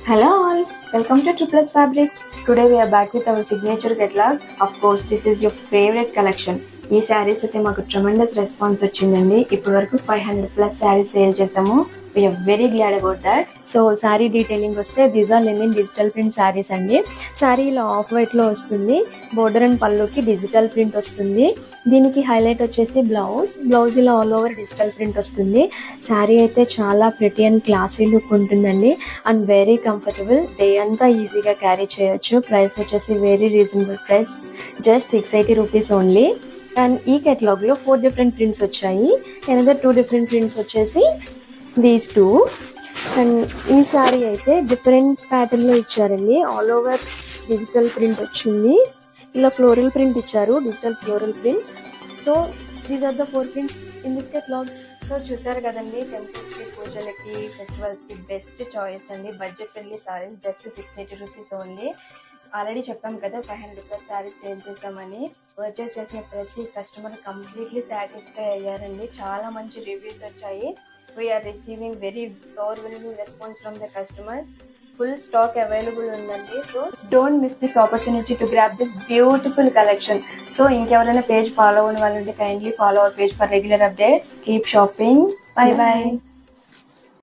Hello all, welcome to Triplets Fabrics. Today we are back with our signature catalog. Of course, this is your favorite collection. ఈ శారీస్ అయితే మాకు tremendous response వచ్చిందండి. ఇప్పటి వరకు 500+ saris sale చేసాము. We are very glad about that. So sari detailing వస్తే these are linen digital print saris అండి. Sari ఇలా ఆఫ్ వైట్ లో వస్తుంది. బోర్డర్ అండ్ పళ్ళుకి డిజిటల్ ప్రింట్ వస్తుంది. దీనికి హైలైట్ వచ్చేసి బ్లౌజ్ ఇలా ఆల్ ఓవర్ డిజిటల్ ప్రింట్ వస్తుంది. శారీ అయితే చాలా ప్రిటీ అండ్ క్లాసీ లుక్ ఉంటుందండి అండ్ వెరీ కంఫర్టబుల్. డే అంతా ఈజీగా క్యారీ చేయొచ్చు. ప్రైస్ వచ్చేసి very reasonable price, just 680 rupees only. And ఈ కేటలాగ్ లో 4 డిఫరెంట్ ప్రింట్స్ వచ్చాయి. అనదర్ 2 డిఫరెంట్ ప్రింట్స్ వచ్చేసి దీస్ 2. అండ్ ఈ శారీ అయితే డిఫరెంట్ ప్యాటర్న్ లో ఇచ్చారండి. ఆల్ ఓవర్ డిజిటల్ ప్రింట్ వచ్చింది. ఇలా ఫ్లోరల్ ప్రింట్ ఇచ్చారు, digital floral print. So these are the 4 prints in this catalogue. So చూసారు కదండి, టెంపుల్స్ కి, పూజలకి, ఫెస్టివల్స్ కి బెస్ట్ చాయిస్ అండి. Budget friendly saris, just 680 rupees only. Already చెప్పాం కదా 500+ శారీస్ సేల్ చేసామని. పర్చేస్ చేసిన ప్రతి కస్టమర్ కంప్లీట్లీ సాటిస్ఫై అయ్యారండి. చాలా మంచి రివ్యూస్ వచ్చాయి. We are receiving very overwhelming response from the customers. Full stock available ఉందండి. So don't miss this opportunity to grab this beautiful collection. So ఇంకెవరైనా పేజ్ ఫాలో అవ్వని వాళ్ళు ఉంటే kindly follow our page for regular updates. Keep shopping. Bye by.